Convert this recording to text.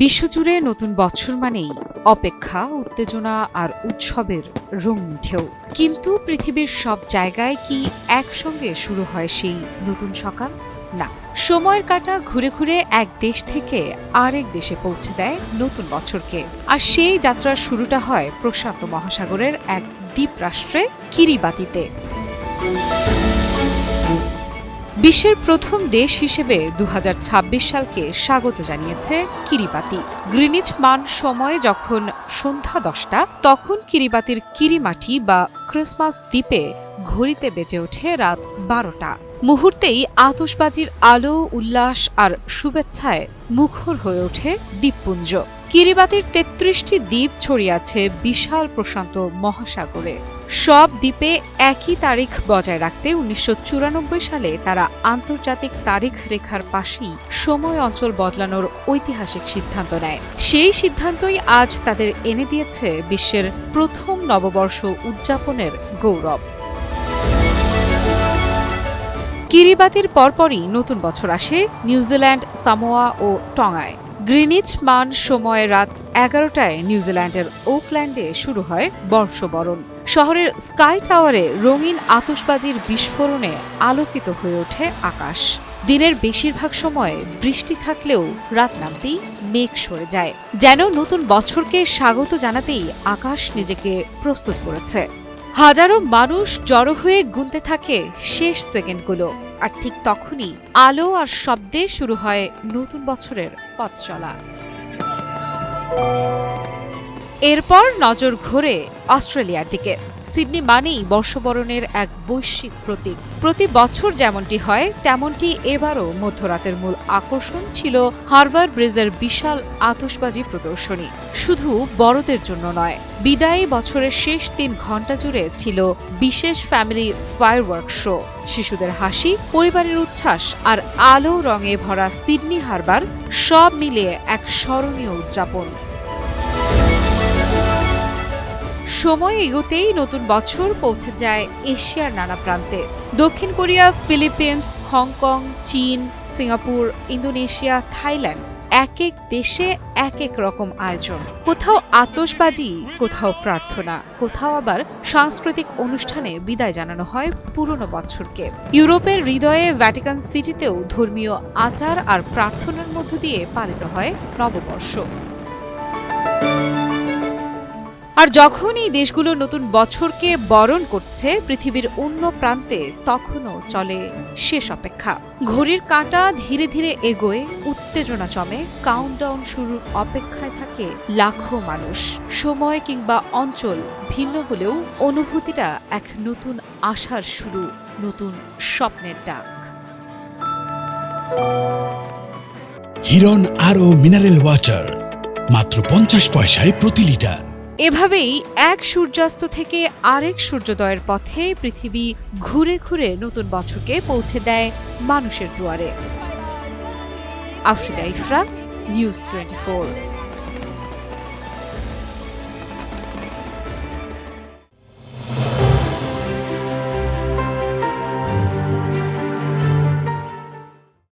বিশ্বজুড়ে নতুন বছর মানেই অপেক্ষা, উত্তেজনা আর উৎসবের রঙিন ঢেউ। কিন্তু পৃথিবীর সব জায়গায় কি একসঙ্গে শুরু হয় সেই নতুন সকাল? না, সময়ের কাঁটা ঘুরে ঘুরে এক দেশ থেকে আরেক দেশে পৌঁছে দেয় নতুন বছরকে। আর সেই যাত্রার শুরুটা হয় প্রশান্ত মহাসাগরের এক দ্বীপরাষ্ট্রে কিরিবাতিতে। বিশ্বের প্রথম দেশ হিসেবে ২০২৬ সালকে স্বাগত জানিয়েছে কিরিবাতি। গ্রিনিচ মান সময়ে যখন সন্ধ্যা ১০টা, তখন কিরিবাতির কিরিমাটি বা ক্রিসমাস দ্বীপে ঘড়িতে বেজে ওঠে রাত ১২টা। মুহূর্তেই আতশবাজির আলো, উল্লাস আর শুভেচ্ছায় মুখর হয়ে ওঠে দ্বীপপুঞ্জ। কিরিবাতির ৩৩টি দ্বীপ ছড়িয়ে আছে বিশাল প্রশান্ত মহাসাগরে। সব দ্বীপে একই তারিখ বজায় রাখতে ১৯৯৪ সালে তারা আন্তর্জাতিক তারিখ রেখার পাশেই সময় অঞ্চল বদলানোর ঐতিহাসিক সিদ্ধান্ত নেয়। সেই সিদ্ধান্তই আজ তাদের এনে দিয়েছে বিশ্বের প্রথম নববর্ষ উদযাপনের গৌরব। কিরিবাতির পরপরই নতুন বছর আসে নিউজিল্যান্ড, সামোয়া ও টঙ্গায়। গ্রিনিচ মান সময়ে রাত ১১টায় নিউজিল্যান্ডের ওকল্যান্ডে শুরু হয় বর্ষবরণ। শহরের স্কাই টাওয়ারে রঙিন আতশবাজির বিস্ফোরণে আলোকিত হয়ে ওঠে আকাশ। দিনের বেশিরভাগ সময়ে বৃষ্টি থাকলেও রাত নামতেই মেঘ সরে যায়, যেন নতুন বছরকে স্বাগত জানাতেই আকাশ নিজেকে প্রস্তুত করেছে। হাজারো মানুষ জড়ো হয়ে গুনতে থাকে শেষ সেকেন্ডগুলো, আর ঠিক তখনই আলো আর শব্দে শুরু হয় নতুন বছরের পথ চলা। এরপর নজর ঘোরে অস্ট্রেলিয়ার দিকে। সিডনি মানেই বর্ষবরণের এক বৈশ্বিক প্রতীক। প্রতি বছর যেমনটি হয় তেমনটি এবারও মধ্যরাতের মূল আকর্ষণ ছিল হারবার ব্রিজের বিশাল আতশবাজি প্রদর্শনী। শুধু বড়দের জন্য নয়, বিদায়ী বছরের শেষ ৩ ঘণ্টা জুড়ে ছিল বিশেষ ফ্যামিলি ফায়ারওয়ার্কস শো। শিশুদের হাসি, পরিবারের উচ্ছ্বাস আর আলো রঙে ভরা সিডনি হারবার সব মিলিয়ে এক স্মরণীয় উদযাপন। সময় এগোতেই নতুন বছর পৌঁছে যায় এশিয়ার নানা প্রান্তে। দক্ষিণ কোরিয়া, ফিলিপিন্স, হংকং, চীন, সিঙ্গাপুর, ইন্দোনেশিয়া, থাইল্যান্ড, এক এক দেশে এক এক রকম আয়োজন। কোথাও আতশবাজি, কোথাও প্রার্থনা, কোথাও আবার সাংস্কৃতিক অনুষ্ঠানে বিদায় জানানো হয় পুরনো বছরকে। ইউরোপের হৃদয়ে ভ্যাটিকান সিটিতেও ধর্মীয় আচার আর প্রার্থনার মধ্য দিয়ে পালিত হয় নববর্ষ। আর যখন এই দেশগুলো নতুন বছরকে বরণ করছে পৃথিবীর অন্য প্রান্তে, তখনও চলে শেষ অপেক্ষা। ঘড়ির কাঁটা ধীরে ধীরে এগোয়, উত্তেজনা জমে, কাউন্টডাউন শুরুর অপেক্ষায় থাকে লাখো মানুষ। সময় কিংবা অঞ্চল ভিন্ন হলেও অনুভূতিটা এক নতুন আশার শুরু, নতুন স্বপ্নের ডাক। হিরন আরও মিনারেল ওয়াটার মাত্র ৫০ পয়সায় প্রতি লিটার। এভাবেই এক সূর্যাস্ত থেকে আরেক সূর্যোদয়ের পথে পৃথিবী ঘুরে ঘুরে নতুন বছরকে পৌঁছে দেয় মানুষের দুয়ারে। আফ্রিকা ইফরা, নিউজ 24।